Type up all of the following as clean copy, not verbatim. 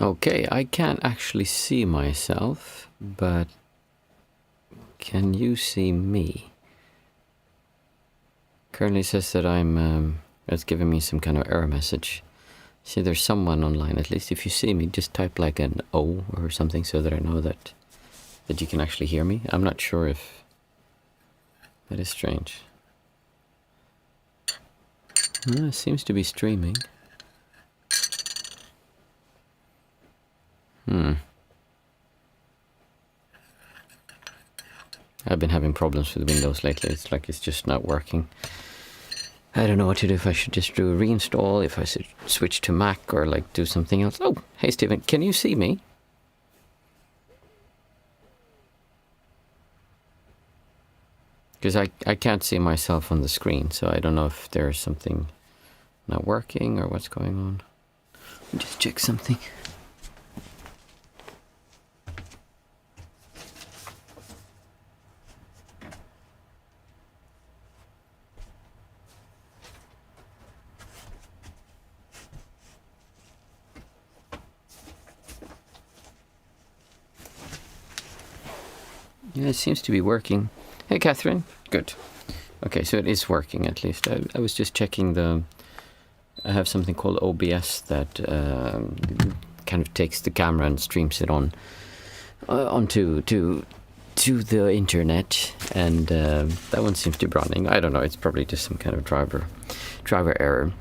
Okay, I can't actually see myself, but can you see me? Currently says that it's giving me some kind of error message. See, there's someone online. At least if you see me, just type like an O or something so that I know that you can actually hear me. I'm not sure if that is strange. It seems to be streaming. I've been having problems with Windows lately. It's like it's just not working. I don't know what to do, if I should just do a reinstall, if I should switch to Mac or like do something else. Oh, hey Stephen, can you see me? Because I can't see myself on the screen, so I don't know if there's something not working or what's going on. Let me just check something. Yeah, it seems to be working. Hey, Catherine. Good. Okay, so it is working at least. I was just checking I have something called OBS that kind of takes the camera and streams it onto the internet, and that one seems to be running. I don't know. It's probably just some kind of driver error.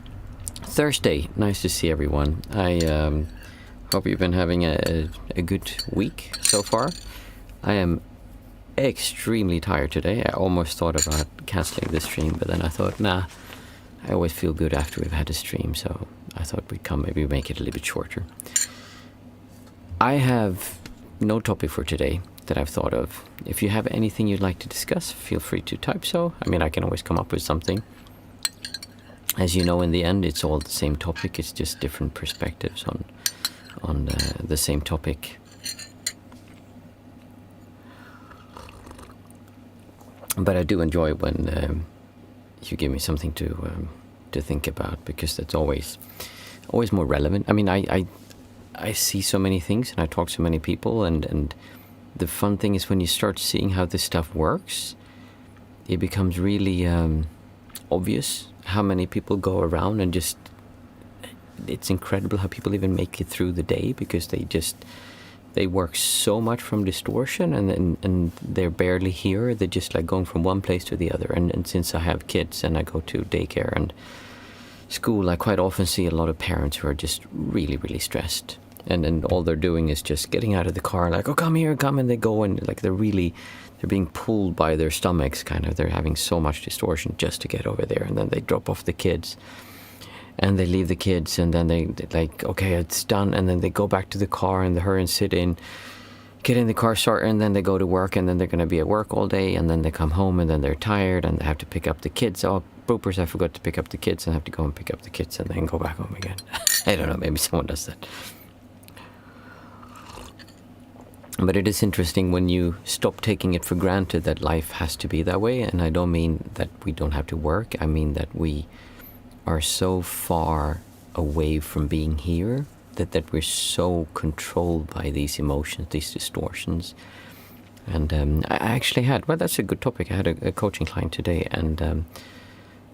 Thursday. Nice to see everyone. I hope you've been having a good week so far. I am extremely tired today. I almost thought about cancelling the stream, but then I thought, nah, I always feel good after we've had a stream, so I thought we'd maybe make it a little bit shorter. I have no topic for today that I've thought of. If you have anything you'd like to discuss, feel free to type so. I mean, I can always come up with something. As you know, in the end, it's all the same topic. It's just different perspectives on the same topic. But I do enjoy when you give me something to think about, because that's always more relevant. I mean, I see so many things and I talk to so many people, and the fun thing is when you start seeing how this stuff works, it becomes really obvious how many people go around and just, it's incredible how people even make it through the day, because they work so much from distortion, and they're barely here. They're just like going from one place to the other. And since I have kids and I go to daycare and school, I quite often see a lot of parents who are just really, really stressed. And all they're doing is just getting out of the car, like, oh, come here, come, and they go, and like they're being pulled by their stomachs, kind of. They're having so much distortion just to get over there, and then they drop off the kids. And they leave the kids, and then they like, okay, it's done. And then they go back to the car and they hurry and get in the car, start, and then they go to work, and then they're going to be at work all day. And then they come home, and then they're tired, and they have to pick up the kids. Oh, bloopers, I forgot to pick up the kids, and I have to go and pick up the kids and then go back home again. I don't know, maybe someone does that. But it is interesting when you stop taking it for granted that life has to be that way. And I don't mean that we don't have to work. I mean that we are so far away from being here that we're so controlled by these emotions, these distortions. And I actually had, well, that's a good topic. I had a coaching client today, and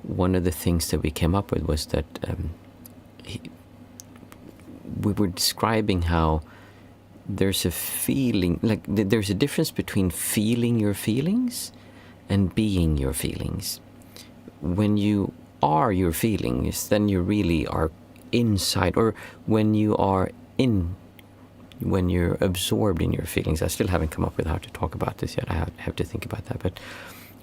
one of the things that we came up with was that we were describing how there's a feeling, like there's a difference between feeling your feelings and being your feelings. When you are your feelings, then you really are inside, or when you're absorbed in your feelings. I still haven't come up with how to talk about this yet. I have to think about that. But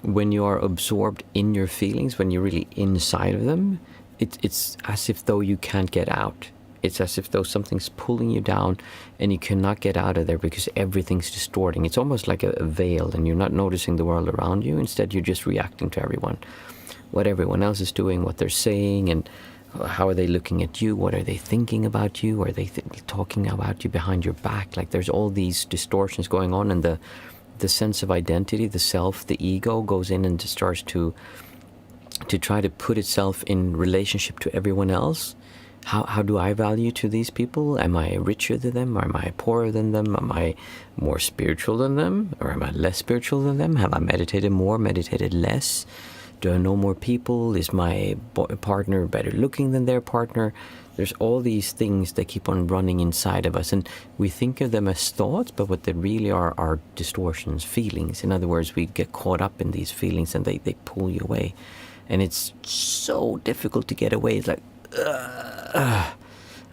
when you are absorbed in your feelings, when you're really inside of them, it's as if though you can't get out. It's as if though something's pulling you down and you cannot get out of there because everything's distorting. It's almost like a veil, and you're not noticing the world around you. Instead, you're just reacting to what everyone else is doing, what they're saying, and how are they looking at you? What are they thinking about you? Are they talking about you behind your back? Like, there's all these distortions going on, and the sense of identity, the self, the ego goes in and starts to try to put itself in relationship to everyone else. how do I value to these people? Am I richer than them? Or am I poorer than them? Am I more spiritual than them? Or am I less spiritual than them? Have I meditated more, meditated less? Do I know more people? Is my partner better looking than their partner? There's all these things that keep on running inside of us, and we think of them as thoughts, but what they really are distortions, feelings. In other words, we get caught up in these feelings and they pull you away. And it's so difficult to get away. It's like,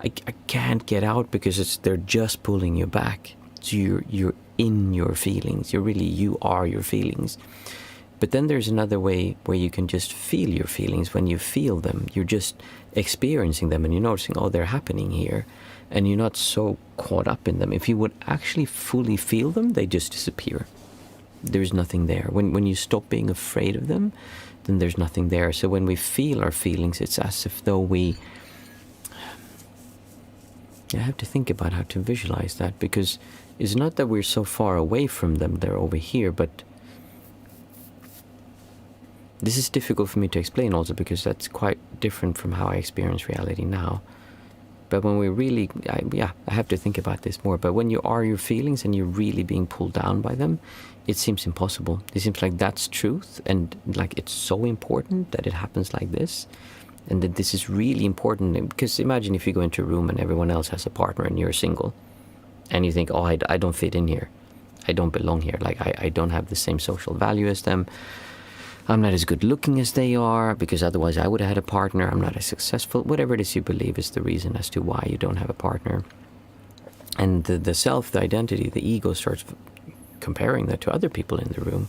I can't get out because they're just pulling you back. So you're in your feelings. You are your feelings. But then there's another way where you can just feel your feelings. When you feel them, you're just experiencing them and you're noticing, oh, they're happening here. And you're not so caught up in them. If you would actually fully feel them, they just disappear. There's nothing there. When you stop being afraid of them, then there's nothing there. So when we feel our feelings, it's as if though I have to think about how to visualize that, because it's not that we're so far away from them, they're over here, but this is difficult for me to explain also because that's quite different from how I experience reality now. But when we really, I have to think about this more, but when you are your feelings and you're really being pulled down by them, it seems impossible. It seems like that's truth, and like it's so important that it happens like this, and that this is really important. Because imagine if you go into a room and everyone else has a partner and you're single, and you think, oh, I don't fit in here. I don't belong here. Like I don't have the same social value as them. I'm not as good looking as they are, because otherwise I would have had a partner. I'm not as successful. Whatever it is you believe is the reason as to why you don't have a partner. And the self, the identity, the ego starts comparing that to other people in the room.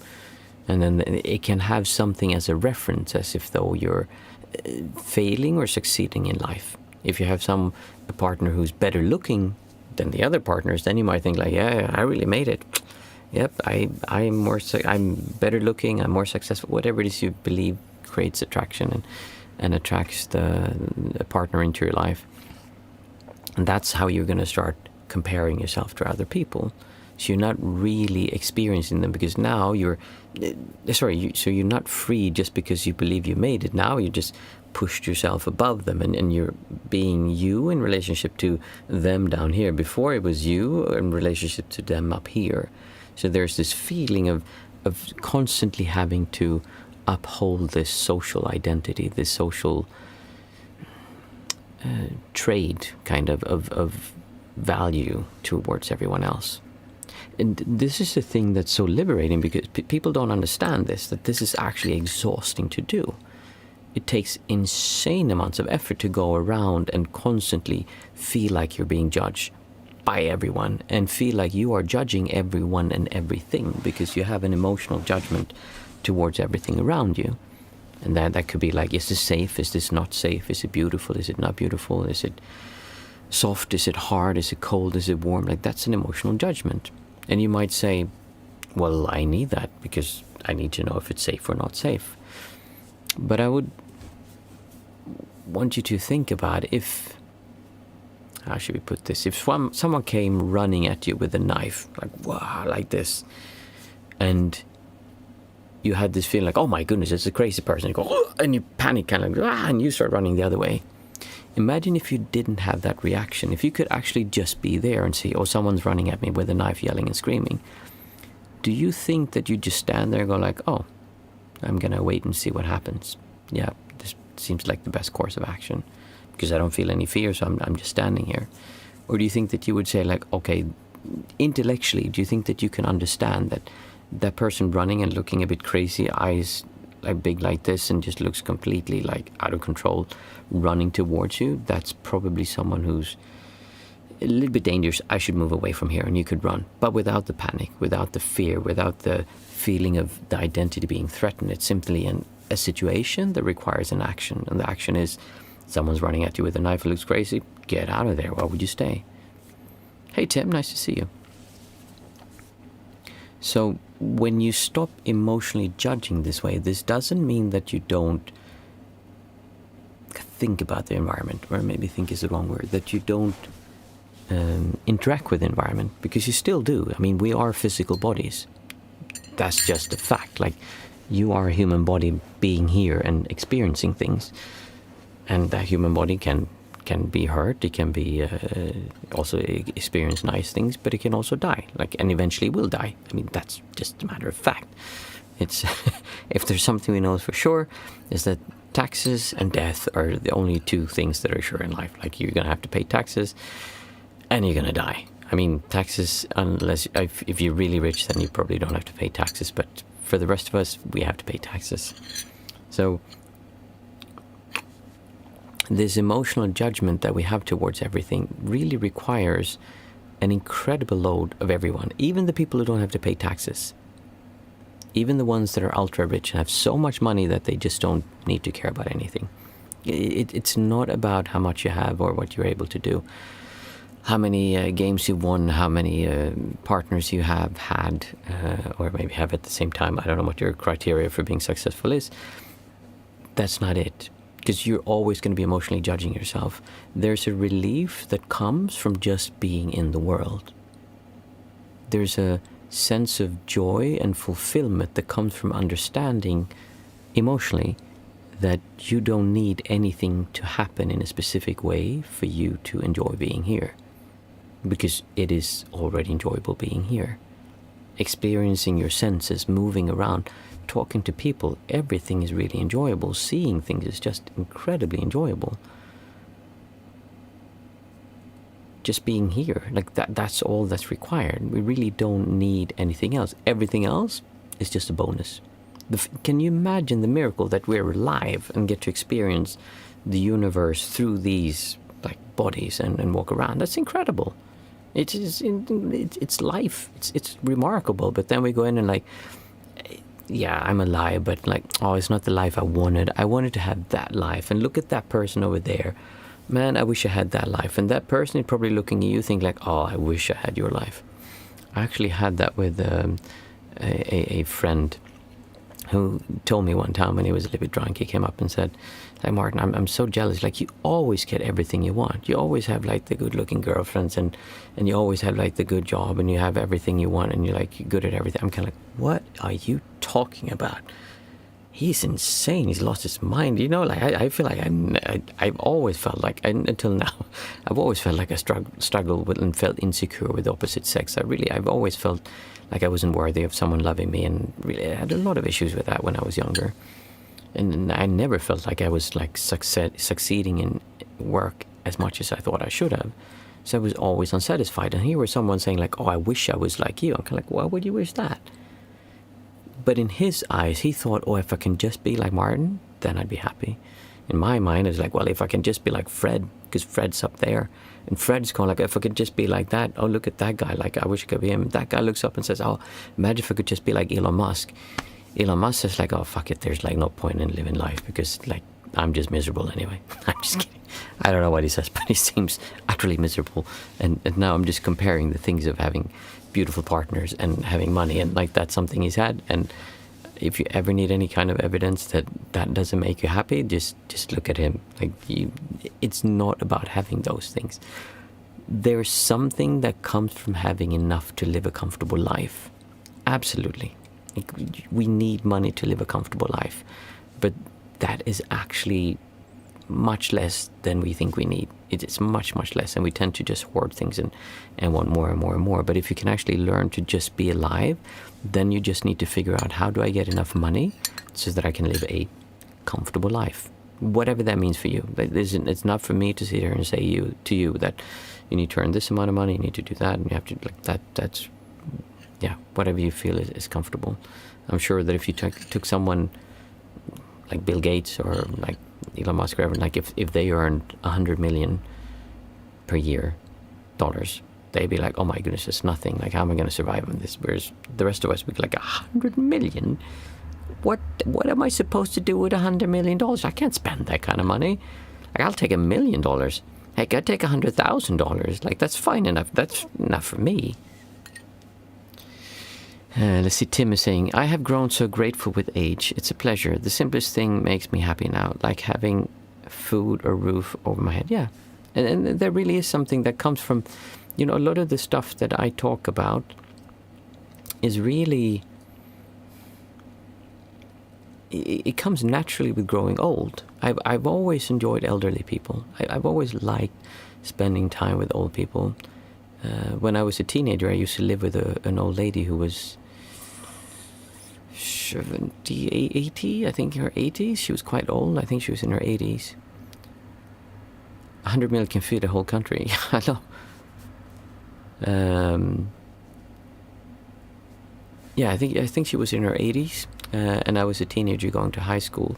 And then it can have something as a reference, as if though you're failing or succeeding in life. If you have a partner who's better looking than the other partners, then you might think like, yeah, I really made it. Yep, I'm better looking, I'm more successful. Whatever it is you believe creates attraction and attracts the partner into your life. And that's how you're going to start comparing yourself to other people. So you're not really experiencing them, because now so you're not free just because you believe you made it. Now you just pushed yourself above them, and you're being you in relationship to them down here. Before it was you in relationship to them up here. So there's this feeling of constantly having to uphold this social identity, this social trade kind of value towards everyone else. And this is the thing that's so liberating, because people don't understand this, that this is actually exhausting to do. It takes insane amounts of effort to go around and constantly feel like you're being judged by everyone, and feel like you are judging everyone and everything, because you have an emotional judgment towards everything around you. And that could be like, is this safe? Is this not safe? Is it beautiful? Is it not beautiful? Is it soft? Is it hard? Is it cold? Is it warm? Like, that's an emotional judgment. And you might say, well, I need that because I need to know if it's safe or not safe. But I would want you to think about, how should we put this? If someone came running at you with a knife, like, wow, like this, and you had this feeling like, oh my goodness, it's a crazy person. You go, oh, and you panic, kind of like, and you start running the other way. Imagine if you didn't have that reaction. If you could actually just be there and see, oh, someone's running at me with a knife, yelling and screaming. Do you think that you just stand there and go like, oh, I'm going to wait and see what happens? Yeah, this seems like the best course of action, because I don't feel any fear, so I'm just standing here. Or do you think that you would say like, okay, intellectually, do you think that you can understand that that person running and looking a bit crazy, eyes like big like this, and just looks completely like out of control, running towards you, that's probably someone who's a little bit dangerous. I should move away from here, and you could run. But without the panic, without the fear, without the feeling of the identity being threatened, it's simply a situation that requires an action. And the action is, someone's running at you with a knife, it looks crazy, get out of there. Why would you stay? Hey Tim, nice to see you. So when you stop emotionally judging this way, this doesn't mean that you don't think about the environment, or maybe think is the wrong word, that you don't interact with the environment, because you still do. I mean, we are physical bodies. That's just a fact. Like, you are a human body being here and experiencing things. And that human body can can be hurt, it can be also experience nice things, but it can also die, and eventually will die. I mean, that's just a matter of fact. It's if there's something we know for sure, is that taxes and death are the only two things that are sure in life. Like, you're gonna have to pay taxes, and you're gonna die. I mean, taxes, unless if you're really rich, then you probably don't have to pay taxes. But for the rest of us, we have to pay taxes. So this emotional judgment that we have towards everything really requires an incredible load of everyone, even the people who don't have to pay taxes. Even the ones that are ultra rich and have so much money that they just don't need to care about anything. It's not about how much you have or what you're able to do, how many games you've won, how many partners you have had, or maybe have at the same time. I don't know what your criteria for being successful is. That's not it. Because you're always going to be emotionally judging yourself. There's a relief that comes from just being in the world. There's a sense of joy and fulfillment that comes from understanding emotionally that you don't need anything to happen in a specific way for you to enjoy being here, because it is already enjoyable being here. Experiencing your senses, moving around, talking to people, everything is really enjoyable. Seeing things is just incredibly enjoyable. Just being here, that's all that's required. We really don't need anything else. Everything else is just a bonus. Can you imagine the miracle that we're alive and get to experience the universe through these bodies and walk around? That's incredible. It's life. It's remarkable. But then we go in and yeah, I'm alive, but it's not the life I wanted. I wanted to have that life. And look at that person over there. Man, I wish I had that life. And that person is probably looking at you think I wish I had your life. I actually had that with a friend who told me one time when he was a little bit drunk. He came up and said, Martin, I'm so jealous. You always get everything you want. You always have the good looking girlfriends and you always have the good job and you have everything you want and you're good at everything. I'm kind of what are you talking about? He's insane. He's lost his mind. I feel I've always felt until now, I've always felt I struggled with and felt insecure with the opposite sex. I've always felt I wasn't worthy of someone loving me, and really I had a lot of issues with that when I was younger. And I never felt I was succeeding in work as much as I thought I should have. So I was always unsatisfied. And here was someone saying I wish I was like you. I'm kind of why would you wish that? But in his eyes, he thought, if I can just be like Martin, then I'd be happy. In my mind, it's well, if I can just be like Fred, because Fred's up there. And Fred's going if I could just be like that, look at that guy, I wish I could be him. That guy looks up and says, imagine if I could just be like Elon Musk. Elon Musk says fuck it, there's no point in living life because I'm just miserable anyway. I'm just kidding. I don't know what he says, but he seems utterly miserable. And now I'm just comparing the things of having beautiful partners and having money, and that's something he's had. And if you ever need any kind of evidence that doesn't make you happy, just look at him. It's not about having those things. There's something that comes from having enough to live a comfortable life. Absolutely. We need money to live a comfortable life, but that is actually much less than we think we need. It's much, much less, and we tend to just hoard things and want more and more and more. But if you can actually learn to just be alive, then you just need to figure out, how do I get enough money so that I can live a comfortable life? Whatever that means for you. It's not for me to sit here and say to you that you need to earn this amount of money, you need to do that, and you have to that's whatever you feel is comfortable. I'm sure that if you took someone like Bill Gates or Elon Musk or whatever, if they earned $100 million per year, they'd be oh my goodness, it's nothing. How am I going to survive on this? Whereas the rest of us would be $100 million? What am I supposed to do with $100 million? I can't spend that kind of money. I'll take $1 million. Heck, I'd take $100,000. That's fine enough. That's enough for me. Let's see, Tim is saying, I have grown so grateful with age. It's a pleasure. The simplest thing makes me happy now, like having food or roof over my head. Yeah. And there really is something that comes from, a lot of the stuff that I talk about is really, it comes naturally with growing old. I've always enjoyed elderly people. I've always liked spending time with old people. When I was a teenager, I used to live with an old lady who was 70, 80, I think her 80s. She was quite old. I think she was in her 80s. 100 mil can feed a whole country. I know. Yeah, I think she was in her 80s, and I was a teenager going to high school,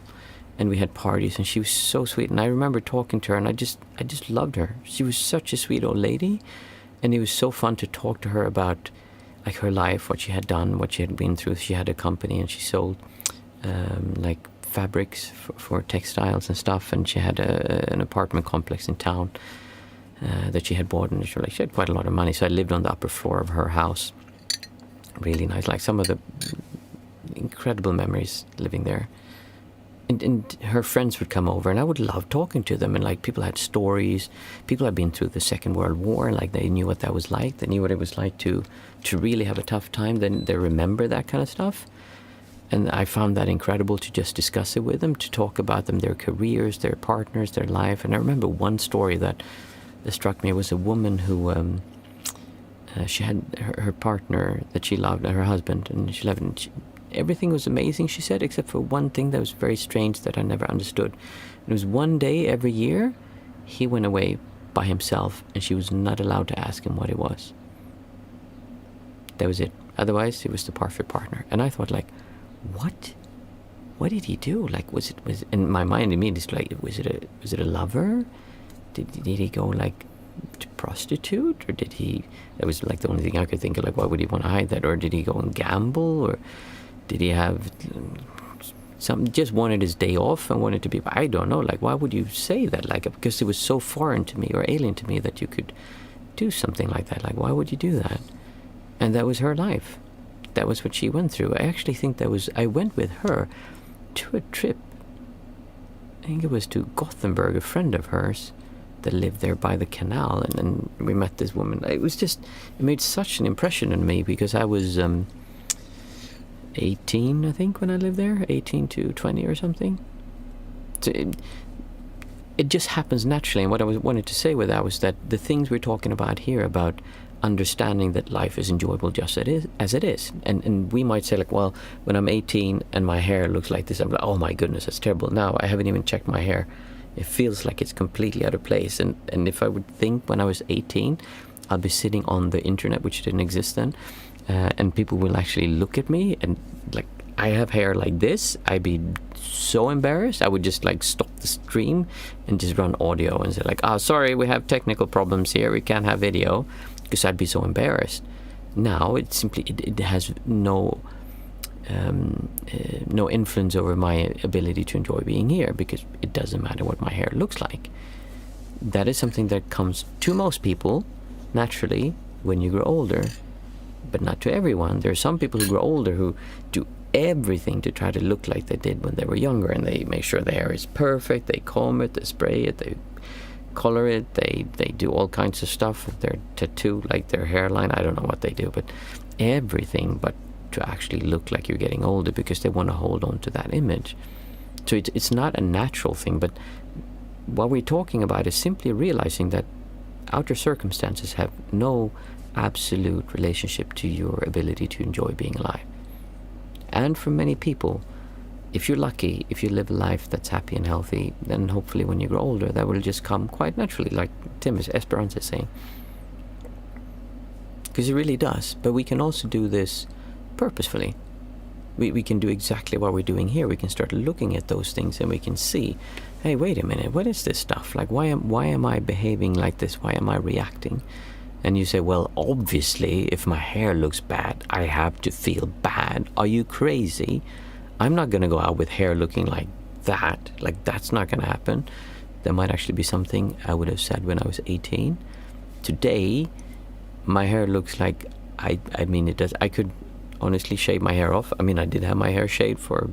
and we had parties, and she was so sweet. And I remember talking to her, and I just loved her. She was such a sweet old lady, and it was so fun to talk to her about like her life, what she had done, what she had been through. She had a company, and she sold like fabrics for textiles and stuff, and she had an apartment complex in town that she had bought, and she had quite a lot of money. So I lived on the upper floor of her house. Really nice, like some of the incredible memories living there. And her friends would come over, and I would love talking to them. And like people had stories. People had been through the Second World War, and like they knew what that was like. They knew what it was like to really have a tough time. Then they remember that kind of stuff. And I found that incredible to just discuss it with them, to talk about them, their careers, their partners, their life. And I remember one story that struck me. It was a woman who she had her partner that she loved, her husband, and she loved him. Everything was amazing, she said, except for one thing that was very strange that I never understood. It was one day every year he went away by himself, and she was not allowed to ask him what it was. That was it. Otherwise, he was the perfect partner. And I thought, like, what did he do? Like, was it in my mind immediately, like, was it a lover? Did he go like to prostitute, or did he? That was like the only thing I could think of. Like, why would he want to hide that? Or did he go and gamble, or did he have just wanted his day off and wanted to be? I don't know. Like, why would you say that? Like, because it was so foreign to me or alien to me that you could do something like that. Like, why would you do that? And that was her life. That was what she went through. I actually think I went with her to a trip. I think it was to Gothenburg, a friend of hers that lived there by the canal, and then we met this woman. It made such an impression on me, because I was 18, I think, when I lived there, 18 to 20 or something. So it just happens naturally. And what I wanted to say with that was that the things we're talking about here, about understanding that life is enjoyable just as it is. And we might say, like, well, when I'm 18 and my hair looks like this, I'm like, oh my goodness, that's terrible. Now I haven't even checked my hair. It feels like it's completely out of place. And if I would think when I was 18, I'll be sitting on the internet, which didn't exist then, and people will actually look at me, and like, I have hair like this, I'd be so embarrassed. I would just like stop the stream and just run audio and say, like, oh, sorry, we have technical problems here, we can't have video, because I'd be so embarrassed. Now it simply it has no influence over my ability to enjoy being here, because it doesn't matter what my hair looks like. That is something that comes to most people naturally when you grow older, but not to everyone. There are some people who grow older who do everything to try to look like they did when they were younger, and they make sure their hair is perfect, they comb it, they spray it, they color it, they do all kinds of stuff with their tattoo, like their hairline. I don't know what they do, but everything but to actually look like you're getting older, because they want to hold on to that image. So it's not a natural thing, but what we're talking about is simply realizing that outer circumstances have no absolute relationship to your ability to enjoy being alive. And for many people, if you're lucky, if you live a life that's happy and healthy, then hopefully when you grow older, that will just come quite naturally, like Esperanza is saying. Because it really does. But we can also do this purposefully. We can do exactly what we're doing here. We can start looking at those things, and we can see, hey, wait a minute, what is this stuff? Like, why am I behaving like this? Why am I reacting? And you say, well, obviously, if my hair looks bad, I have to feel bad. Are you crazy? I'm not going to go out with hair looking like that. Like, that's not going to happen. That might actually be something I would have said when I was 18. Today, my hair looks like, I mean, it does. I could honestly shave my hair off. I mean, I did have my hair shaved for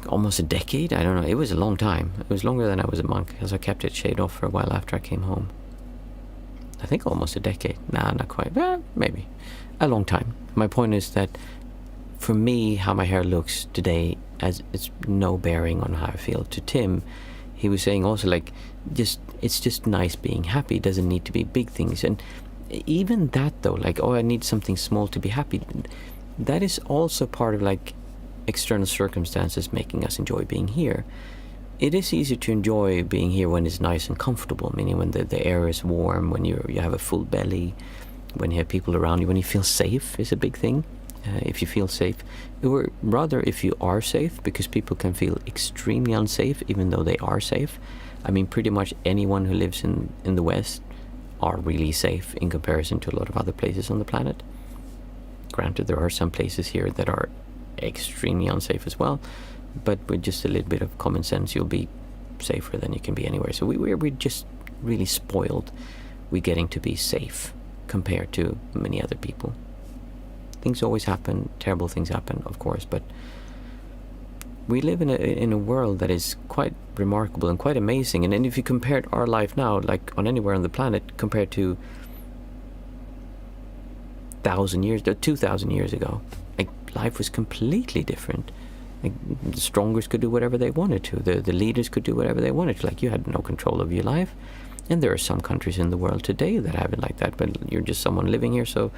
almost a decade. I don't know. It was a long time. It was longer than I was a monk, because I kept it shaved off for a while after I came home. I think almost a decade. Nah, not quite. Maybe. A long time. My point is that for me, how my hair looks today as it's no bearing on how I feel. To Tim, he was saying also, like, it's just nice being happy. It doesn't need to be big things. And even that, though, like, I need something small to be happy, that is also part of, like, external circumstances making us enjoy being here. It is easy to enjoy being here when it's nice and comfortable, meaning when the air is warm, when you have a full belly, when you have people around you, when you feel safe is a big thing. If you feel safe, or rather if you are safe, because people can feel extremely unsafe even though they are safe. I mean, pretty much anyone who lives in the West are really safe in comparison to a lot of other places on the planet. Granted, there are some places here that are extremely unsafe as well, but with just a little bit of common sense, you'll be safer than you can be anywhere. So we're just really spoiled with getting to be safe compared to many other people. Things always happen, terrible things happen, of course, but we live in a world that is quite remarkable and quite amazing. And then if you compared our life now, like on anywhere on the planet, compared to 2,000 years ago, like, life was completely different. Like, the strongest could do whatever they wanted to. The leaders could do whatever they wanted to. Like, you had no control of your life. And there are some countries in the world today that have it like that, but you're just someone living here, so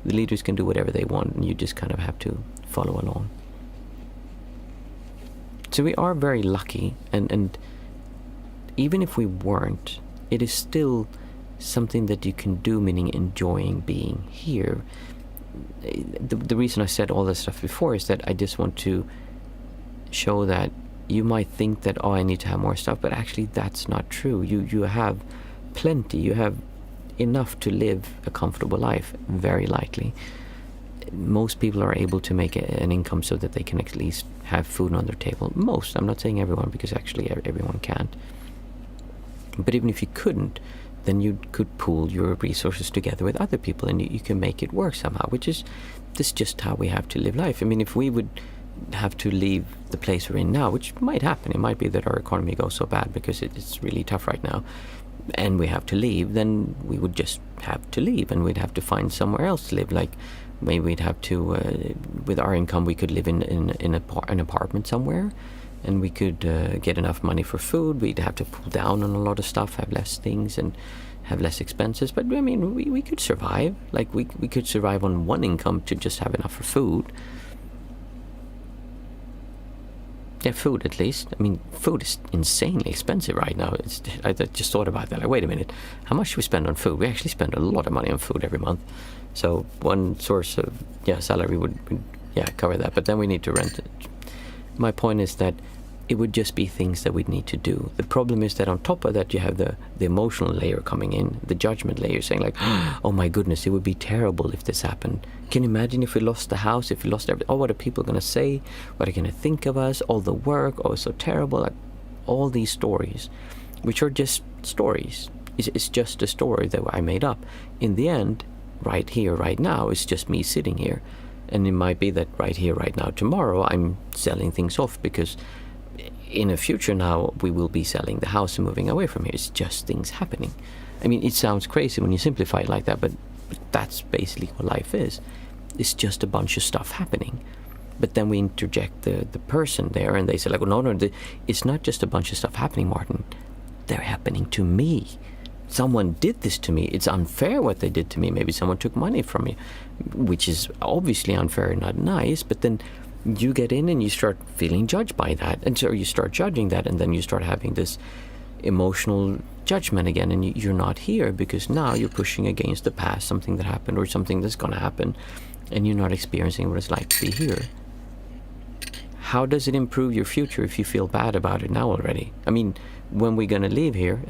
the leaders can do whatever they want, and you just kind of have to follow along. So we are very lucky, and even if we weren't, it is still something that you can do, meaning enjoying being here. The reason I said all this stuff before is that I just want to show that you might think that, I need to have more stuff, but actually that's not true. You have plenty. You have enough to live a comfortable life, very likely. Most people are able to make an income so that they can at least have food on their table. Most, I'm not saying everyone, because actually everyone can't. But even if you couldn't, then you could pool your resources together with other people, and you can make it work somehow, which is just how we have to live life. I mean, if we would have to leave the place we're in now, which might happen, it might be that our economy goes so bad because it's really tough right now, and we have to leave, then we would just have to leave, and we'd have to find somewhere else to live. Like, maybe we'd have to, with our income, we could live in an apartment somewhere, and we could get enough money for food. We'd have to pull down on a lot of stuff, have less things, and have less expenses. But I mean, we could survive. Like, we could survive on one income to just have enough for food. Yeah, food at least. I mean, food is insanely expensive right now. I just thought about that. Like, wait a minute, how much do we spend on food? We actually spend a lot of money on food every month. So one source of salary would cover that. But then we need to rent it. My point is that it would just be things that we'd need to do. The problem is that on top of that, you have the emotional layer coming in, the judgment layer, saying like, oh my goodness, it would be terrible if this happened. Can you imagine if we lost the house, if we lost everything? Oh, what are people going to say? What are they going to think of us? All the work, it's so terrible. Like, all these stories, which are just stories. It's just a story that I made up. In the end, right here, right now, it's just me sitting here. And it might be that right here, right now, tomorrow, I'm selling things off, because in the future now, we will be selling the house and moving away from here. It's just things happening. I mean, it sounds crazy when you simplify it like that, but that's basically what life is. It's just a bunch of stuff happening. But then we interject the person there, and they say like, well, no, it's not just a bunch of stuff happening, Martin. They're happening to me. Someone did this to me. It's unfair what they did to me. Maybe someone took money from me, which is obviously unfair and not nice. But then you get in and you start feeling judged by that. And so you start judging that, and then you start having this emotional judgment again, and you're not here because now you're pushing against the past, something that happened or something that's going to happen, and you're not experiencing what it's like to be here. How does it improve your future if you feel bad about it now already? I mean, when we're going to leave here,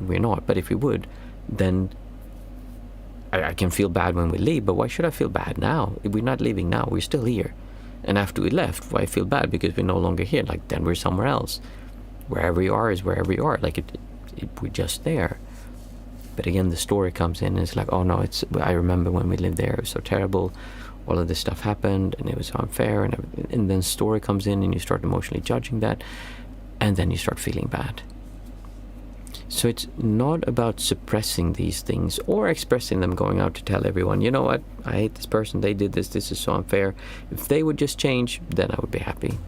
we're not, but if we would, then I can feel bad when we leave, but why should I feel bad now? We're not leaving now, we're still here. And after we left, why feel bad? Because we're no longer here. Like, then we're somewhere else. Wherever you are is wherever you are. Like, we're just there. But again, the story comes in and it's like, oh no, I remember when we lived there, it was so terrible. All of this stuff happened and it was unfair. And then story comes in and you start emotionally judging that. And then you start feeling bad. So it's not about suppressing these things or expressing them, going out to tell everyone, you know what, I hate this person, they did this is so unfair. If they would just change, then I would be happy.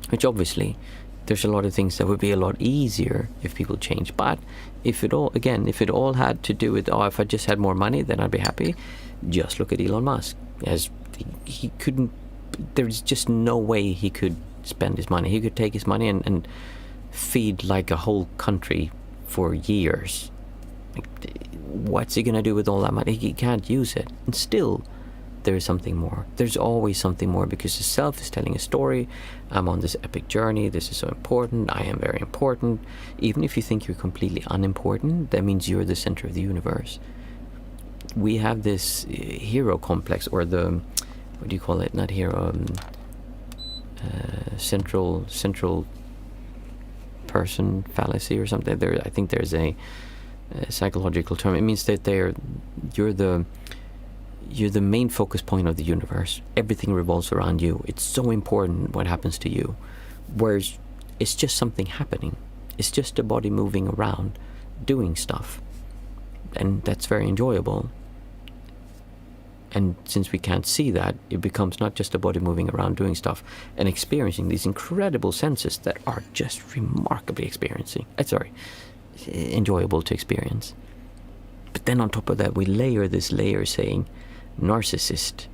which obviously there's a lot of things that would be a lot easier if people change. But if it all had to do with, if I just had more money, then I'd be happy. Just look at Elon Musk. As he couldn't, there's just no way he could spend his money. He could take his money and feed like a whole country for years. Like, what's he gonna do with all that money? He can't use it. And still, there is something more. There's always something more, because the self is telling a story. I'm on this epic journey. This is so important. I am very important. Even if you think you're completely unimportant, that means you're the center of the universe. We have this hero complex, or the, what do you call it? Not hero. Central person fallacy or something. I think there's a psychological term. It means that you're the main focus point of the universe. Everything revolves around you. It's so important what happens to you. Whereas it's just something happening. It's just a body moving around, doing stuff. And that's very enjoyable. And since we can't see that, it becomes not just a body moving around doing stuff and experiencing these incredible senses that are just remarkably enjoyable to experience. But then on top of that, we layer this layer saying, narcissist.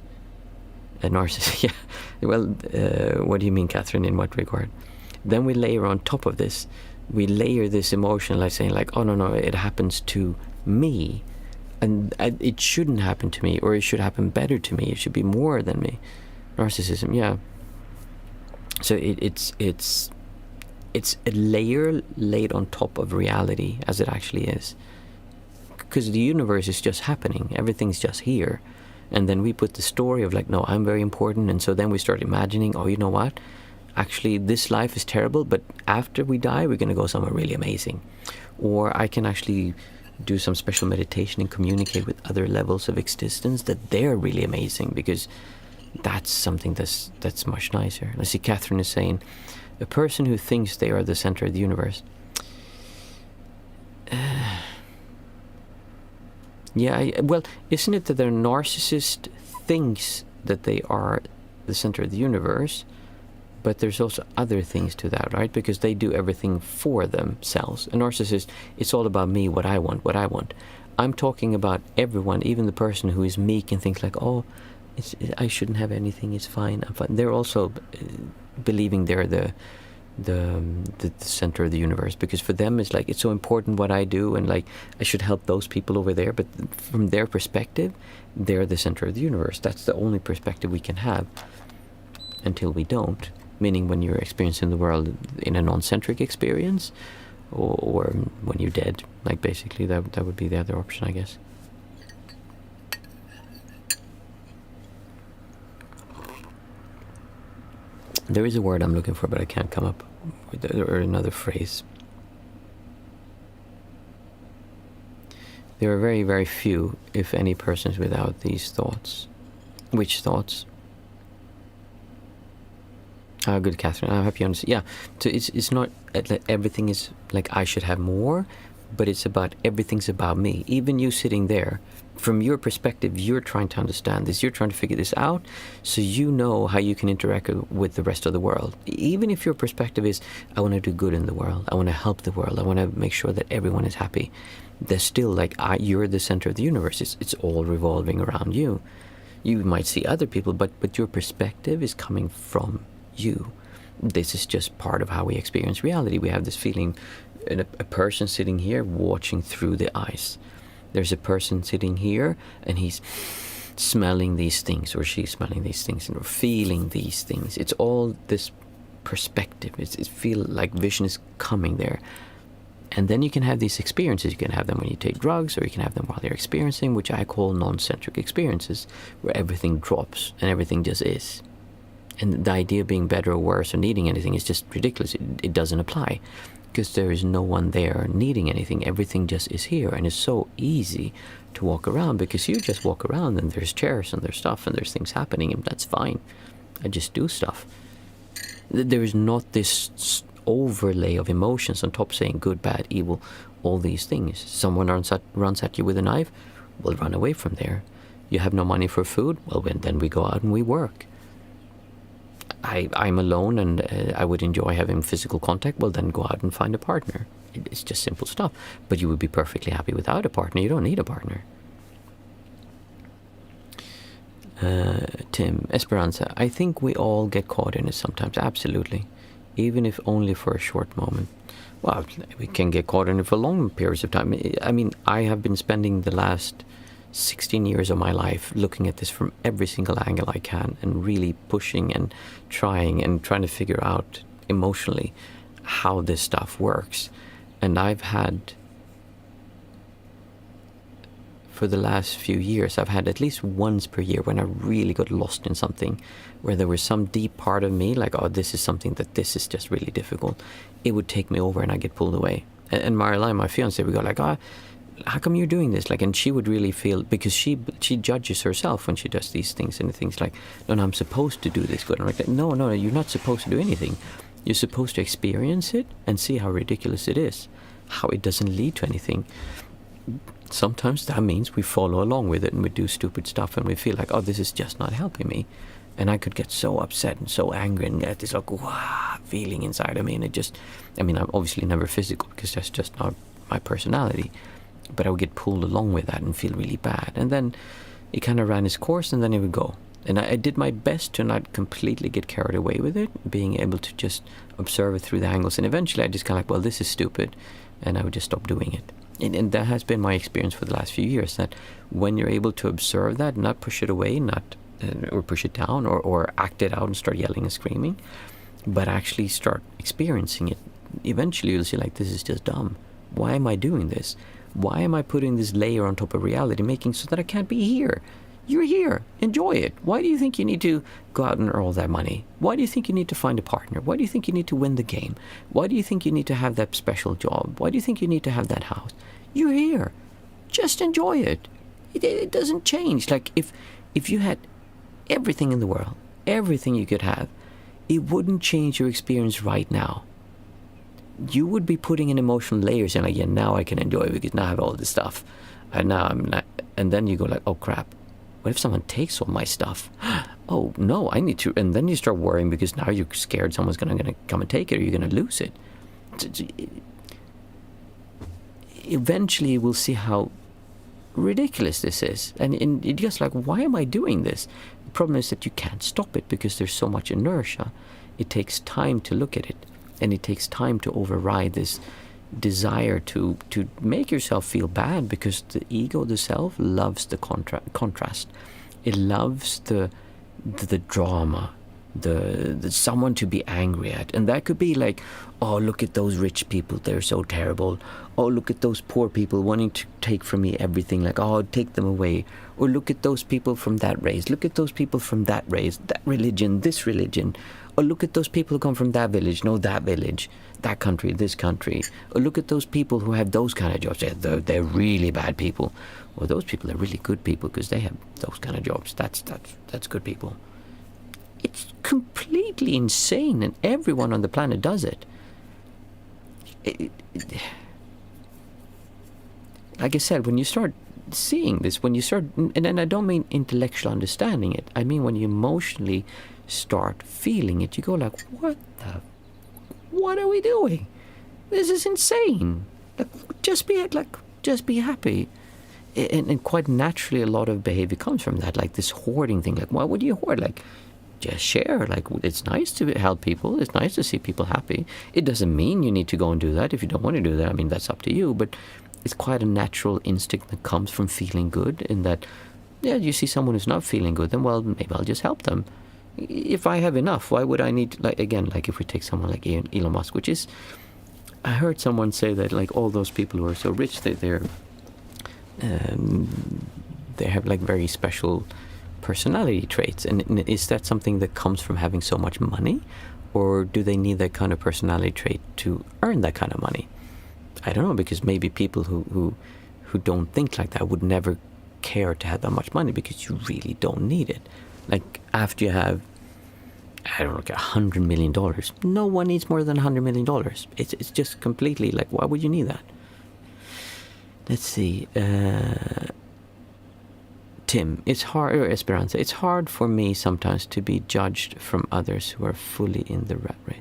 A narcissist, yeah. Well, what do you mean, Catherine? In what regard? Then we layer on top of this, we layer this emotion, like saying, like, oh no, it happens to me, and it shouldn't happen to me, or it should happen better to me. It should be more than me. Narcissism, yeah. So it's a layer laid on top of reality as it actually is, because the universe is just happening. Everything's just here. And then we put the story of like, no, I'm very important. And so then we start imagining, oh, you know what? Actually, this life is terrible, but after we die, we're going to go somewhere really amazing. Or I can actually do some special meditation and communicate with other levels of existence that they're really amazing, because that's something that's much nicer. Let's see, Catherine is saying, a person who thinks they are the center of the universe. Well, isn't it that their narcissist thinks that they are the center of the universe, but there's also other things to that, right? Because they do everything for themselves. A narcissist, it's all about me, what I want. I'm talking about everyone, even the person who is meek and thinks like, oh, I shouldn't have anything, it's fine, I'm fine. They're also believing they're the center of the universe, because for them it's like, it's so important what I do, and like I should help those people over there. But from their perspective, they're the center of the universe. That's the only perspective we can have until we don't. Meaning when you're experiencing the world in a non-centric experience, or when you're dead, like basically that would be the other option, I guess. There is a word I'm looking for, but I can't come up with or another phrase. There are very, very few, if any, persons without these thoughts. Which thoughts? Good, Catherine. I hope you understand. Yeah, so it's not that everything is like I should have more, but it's about everything's about me. Even you sitting there, from your perspective, you're trying to understand this. You're trying to figure this out, so you know how you can interact with the rest of the world. Even if your perspective is, I want to do good in the world, I want to help the world, I want to make sure that everyone is happy. There's still like, you're the center of the universe. It's all revolving around you. You might see other people, but your perspective is coming from you. This is just part of how we experience reality. We have this feeling, a person sitting here watching through the eyes. There's a person sitting here and he's smelling these things, or she's smelling these things, and feeling these things. It's all this perspective. It feels like vision is coming there. And then you can have these experiences. You can have them when you take drugs, or you can have them while you're experiencing, which I call non-centric experiences, where everything drops and everything just is. And the idea of being better or worse or needing anything is just ridiculous. It doesn't apply, because there is no one there needing anything. Everything just is here, and it's so easy to walk around, because you just walk around and there's chairs and there's stuff and there's things happening, and that's fine. I just do stuff. There is not this overlay of emotions on top saying good, bad, evil, all these things. Someone runs at you with a knife, we'll run away from there. You have no money for food, well, then we go out and we work. I'm alone and I would enjoy having physical contact, well then go out and find a partner. It's just simple stuff. But you would be perfectly happy without a partner. You don't need a partner. Tim, Esperanza, I think we all get caught in it sometimes, absolutely. Even if only for a short moment. Well, we can get caught in it for long periods of time. I mean, I have been spending the last 16 years of my life looking at this from every single angle I can and really pushing and trying to figure out emotionally how this stuff works. And I've had, for the last few years, I've had at least once per year when I really got lost in something where there was some deep part of me like, oh, this is something that this is just really difficult. It would take me over and I get pulled away. And Mariella, my fiance, we go like, how come you're doing this? Like, and she would really feel, because she judges herself when she does these things and things like, no, I'm supposed to do this good. I'm like, no, you're not supposed to do anything. You're supposed to experience it and see how ridiculous it is, how it doesn't lead to anything. Sometimes that means we follow along with it and we do stupid stuff and we feel like, oh, this is just not helping me. And I could get so upset and so angry and get this like, wow, feeling inside of me. And it just, I mean, I'm obviously never physical because that's just not my personality. But I would get pulled along with that and feel really bad. And then it kind of ran its course and then it would go. And I did my best to not completely get carried away with it, being able to just observe it through the angles. And eventually I just kind of like, well, this is stupid. And I would just stop doing it. And that has been my experience for the last few years, that when you're able to observe that, not push it away, or push it down, or act it out and start yelling and screaming, but actually start experiencing it, eventually you'll see like, this is just dumb. Why am I doing this? Why am I putting this layer on top of reality, making so that I can't be here? You're here. Enjoy it. Why do you think you need to go out and earn all that money? Why do you think you need to find a partner? Why do you think you need to win the game? Why do you think you need to have that special job? Why do you think you need to have that house? You're here. Just enjoy it. It doesn't change. Like if you had everything in the world, everything you could have, it wouldn't change your experience right now. You would be putting in emotional layers and like, yeah, now I can enjoy it because now I have all this stuff. And now I'm not, and then you go like, oh crap. What if someone takes all my stuff? Oh no, I need to. And then you start worrying because now you're scared someone's gonna come and take it, or you're gonna lose it. Eventually, we'll see how ridiculous this is, and it's just like, why am I doing this? The problem is that you can't stop it because there's so much inertia. It takes time to look at it, and it takes time to override this desire to make yourself feel bad, because the ego, the self, loves the contrast. It loves the drama, the someone to be angry at. And that could be like, oh, look at those rich people, they're so terrible. Oh, look at those poor people wanting to take from me everything, like, oh, take them away. Or look at those people from that race, look at those people from that race, that religion, this religion. Or look at those people who come from that village, no, that village, that country, this country. Or look at those people who have those kind of jobs. They're really bad people. Or those people are really good people because they have those kind of jobs. That's good people. It's completely insane, and everyone on the planet does it. Like I said, when you start seeing this, when you start, and I don't mean intellectual understanding it, I mean when you emotionally start feeling it, you go like, what are we doing? This is insane. Like, just be happy. And quite naturally, a lot of behavior comes from that, like this hoarding thing. Like, why would you hoard? Like, just share. Like, it's nice to help people. It's nice to see people happy. It doesn't mean you need to go and do that. If you don't want to do that, I mean, that's up to you. But it's quite a natural instinct that comes from feeling good, in that, yeah, you see someone who's not feeling good, then, well, maybe I'll just help them. If I have enough, why would I need to, like, again, like if we take someone like Elon Musk, which is, I heard someone say that, like, all those people who are so rich, they have like very special personality traits. And is that something that comes from having so much money, or do they need that kind of personality trait to earn that kind of money? I don't know, because maybe people who don't think like that would never care to have that much money, because you really don't need it. Like, after you have, I don't know, like $100 million, no one needs more than $100 million. It's just completely like, why would you need that? Let's see. Tim, it's hard, or Esperanza, it's hard for me sometimes to be judged from others who are fully in the rat race.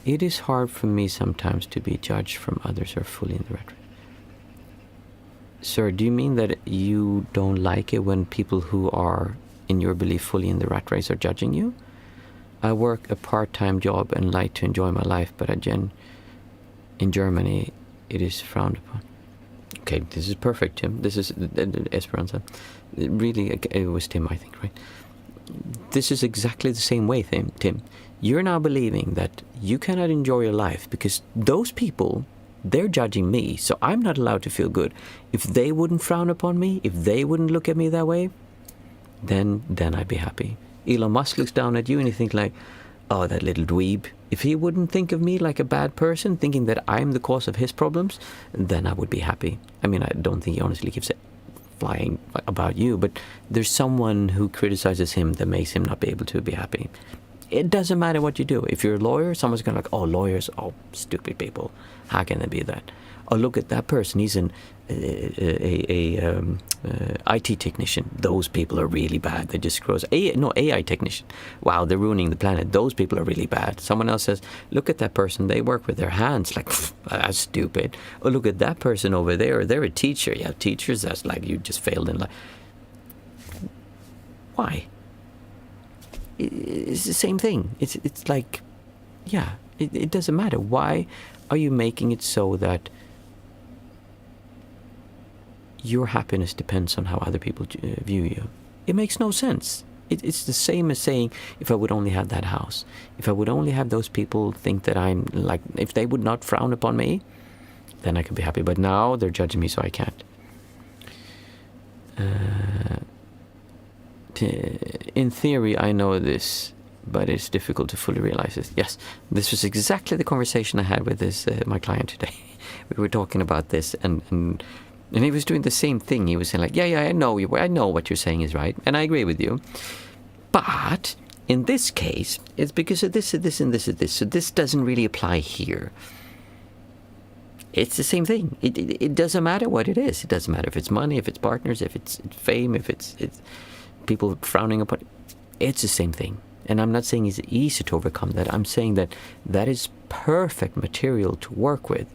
It is hard for me sometimes to be judged from others who are fully in the rat race. Sir, do you mean that you don't like it when people who are, in your belief, fully in the rat race are judging you? I work a part-time job and like to enjoy my life, but in Germany, it is frowned upon. Okay, this is perfect, Tim. This is Esperanza. Really, it was Tim, I think, right? This is exactly the same way, Tim. You're now believing that you cannot enjoy your life because those people, they're judging me, so I'm not allowed to feel good. If they wouldn't frown upon me, if they wouldn't look at me that way, then I'd be happy. Elon Musk looks down at you and you think like, oh, that little dweeb. If he wouldn't think of me like a bad person, thinking that I'm the cause of his problems, then I would be happy. I mean, I don't think he honestly gives a flying about you, but there's someone who criticizes him that makes him not be able to be happy. It doesn't matter what you do. If you're a lawyer, someone's going to like, oh, lawyers, oh, stupid people. How can they be that? Oh, look at that person. He's an IT technician. Those people are really bad. They just grows. AI technician. Wow, they're ruining the planet. Those people are really bad. Someone else says, look at that person. They work with their hands. Like, that's stupid. Oh, look at that person over there. They're a teacher. Yeah, teachers, that's like you just failed in life. Why? It's the same thing. It's like, yeah, it doesn't matter. Why are you making it so that your happiness depends on how other people view you? It makes no sense. It's the same as saying, if I would only have that house, if I would only have those people think that I'm like, if they would not frown upon me, then I could be happy. But now they're judging me, so I can't. In theory, I know this, but it's difficult to fully realize it. Yes, this was exactly the conversation I had with my client today. We were talking about this, and he was doing the same thing. He was saying like, yeah, I know what you're saying is right, and I agree with you. But in this case, it's because of this, and this, and this, and this. So this doesn't really apply here. It's the same thing. It doesn't matter what it is. It doesn't matter if it's money, if it's partners, if it's fame, if it's people frowning upon it. It's the same thing. And I'm not saying it's easy to overcome that. I'm saying that is perfect material to work with.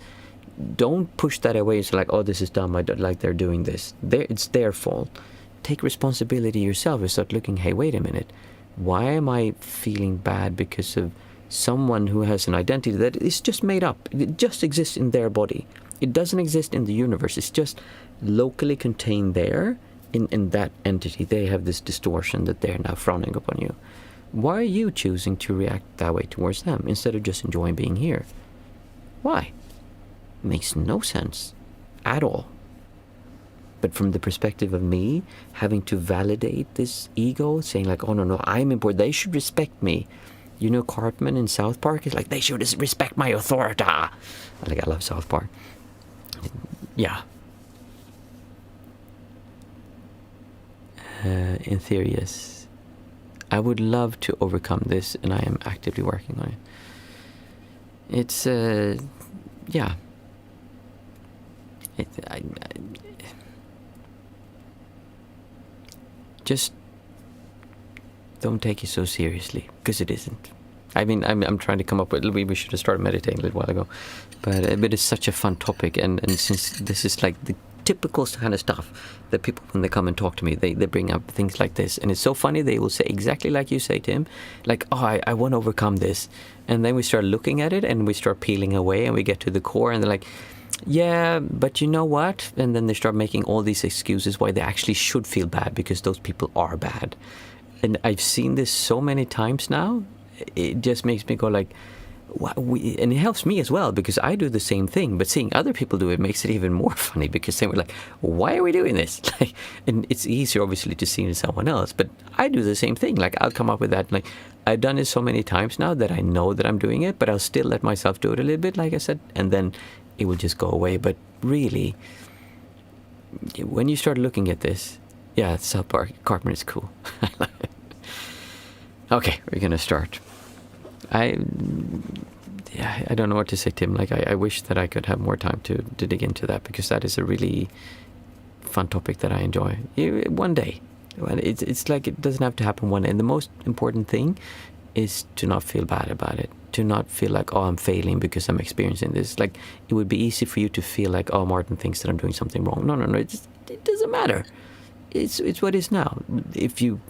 Don't push that away. It's like, oh, this is dumb. I don't like they're doing this. It's their fault. Take responsibility yourself and start looking, hey, wait a minute. Why am I feeling bad because of someone who has an identity that is just made up? It just exists in their body. It doesn't exist in the universe. It's just locally contained there in that entity. They have this distortion that they're now frowning upon you. Why are you choosing to react that way towards them instead of just enjoying being here? Why? It makes no sense at all. But from the perspective of me having to validate this ego, saying like, oh no, I'm important, they should respect me. You know, Cartman in South Park is like, they should respect my authority. I love South Park. Yeah. In theory, yes. I would love to overcome this, and I am actively working on it. It's, yeah. Just don't take it so seriously, because it isn't. I mean, I'm trying to come up with, we should have started meditating a little while ago, but it's such a fun topic, and since this is like the typical kind of stuff that people, when they come and talk to me, they bring up things like this, and it's so funny. They will say exactly like you say, Tim, like, oh, I want to overcome this, and then we start looking at it and we start peeling away and we get to the core, and they're like, yeah, but you know what? And then they start making all these excuses why they actually should feel bad because those people are bad. And I've seen this so many times now. It just makes me go like, and it helps me as well because I do the same thing, but seeing other people do it makes it even more funny because they were like, why are we doing this? Like, and it's easier obviously to see in someone else, but I do the same thing. Like, I'll come up with that, like, I've done it so many times now that I know that I'm doing it, but I'll still let myself do it a little bit, like I said, and then it will just go away. But really, when you start looking at this, yeah, South Park, Cartman is cool. Okay, we're gonna start. I don't know what to say, Tim. Like, I wish that I could have more time to dig into that because that is a really fun topic that I enjoy. One day, Well, it's like it doesn't have to happen one day. And the most important thing is to not feel bad about it. To not feel like, oh, I'm failing because I'm experiencing this. Like, it would be easy for you to feel like, oh, Martin thinks that I'm doing something wrong. No. It doesn't matter. It's what it is now. If you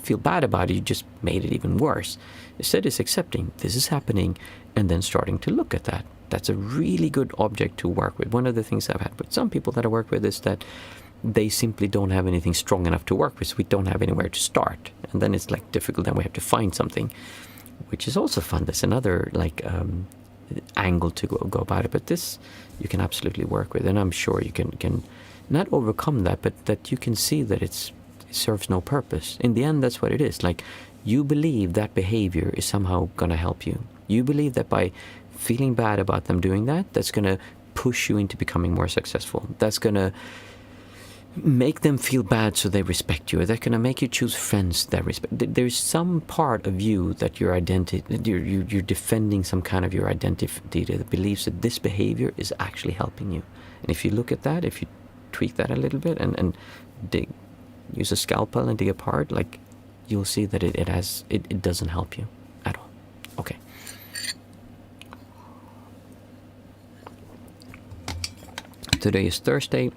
feel bad about it, you just made it even worse. Instead, it's accepting this is happening and then starting to look at that. That's a really good object to work with. One of the things I've had with some people that I work with is that they simply don't have anything strong enough to work with, so we don't have anywhere to start. And then it's like difficult, then we have to find something, which is also fun. There's another like angle to go about it, but this you can absolutely work with, and I'm sure you can not overcome that, but that you can see that it serves no purpose. In the end, that's what it is. Like, you believe that behavior is somehow going to help you. You believe that by feeling bad about them doing that, that's going to push you into becoming more successful. That's going to make them feel bad so they respect you. They're going to make you choose friends that respect. There's some part of you that your identity, you're defending some kind of your identity that believes that this behavior is actually helping you. And if you look at that, if you tweak that a little bit and use a scalpel and dig apart, like, you'll see that it doesn't help you at all. Okay. Today is Thursday,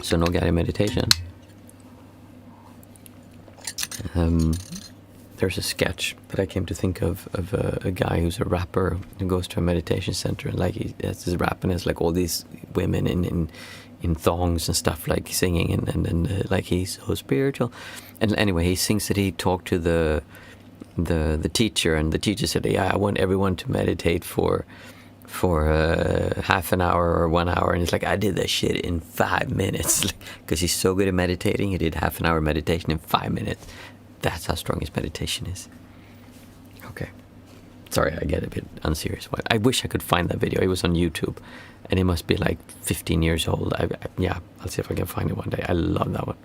so no guided meditation. There's a sketch that I came to think of a guy who's a rapper who goes to a meditation center, and like he has this rap and there's like all these women in thongs and stuff, like singing and like he's so spiritual. And anyway, he sings that he talked to the teacher, and the teacher said, yeah, I want everyone to meditate for half an hour or 1 hour, and he's like, I did that shit in 5 minutes, because he's so good at meditating. He did half an hour meditation in 5 minutes. That's how strong his meditation is. Okay, sorry, I get a bit unserious. I wish I could find that video. It was on YouTube, and it must be like 15 years old. Yeah, I'll see if I can find it one day. I love that one.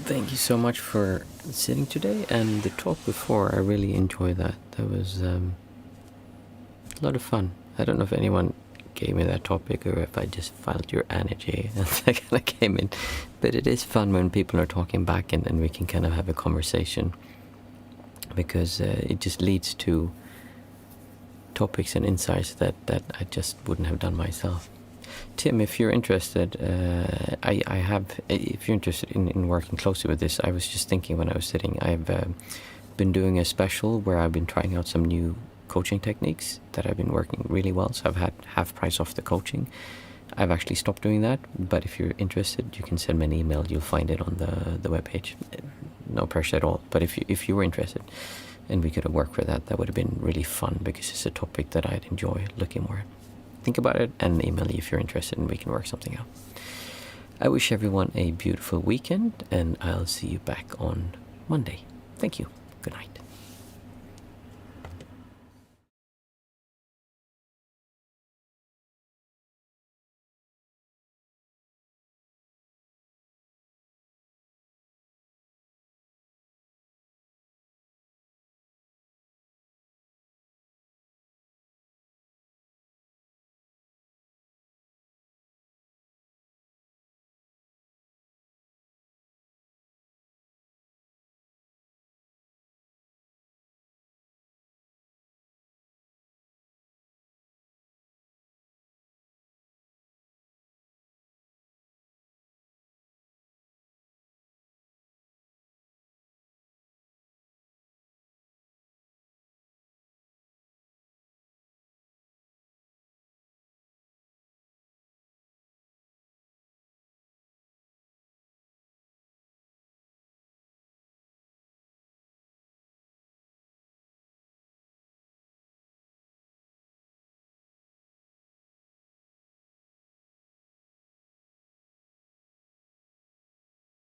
Thank you so much for sitting today, and the talk before, I really enjoyed that. That was a lot of fun. I don't know if anyone gave me that topic or if I just felt your energy and I kind of came in. But it is fun when people are talking back and we can kind of have a conversation, because it just leads to topics and insights that I just wouldn't have done myself. Tim, if you're interested, if you're interested in working closely with this, I was just thinking when I was sitting, I've been doing a special where I've been trying out some new coaching techniques that have been working really well. So I've had half price off the coaching. I've actually stopped doing that, but if you're interested, you can send me an email. You'll find it on the webpage. No pressure at all. But if you were interested and we could have worked for that, that would have been really fun, because it's a topic that I'd enjoy looking more at. Think about it and email me if you're interested and we can work something out. I wish everyone a beautiful weekend, and I'll see you back on Monday. Thank you. Good night.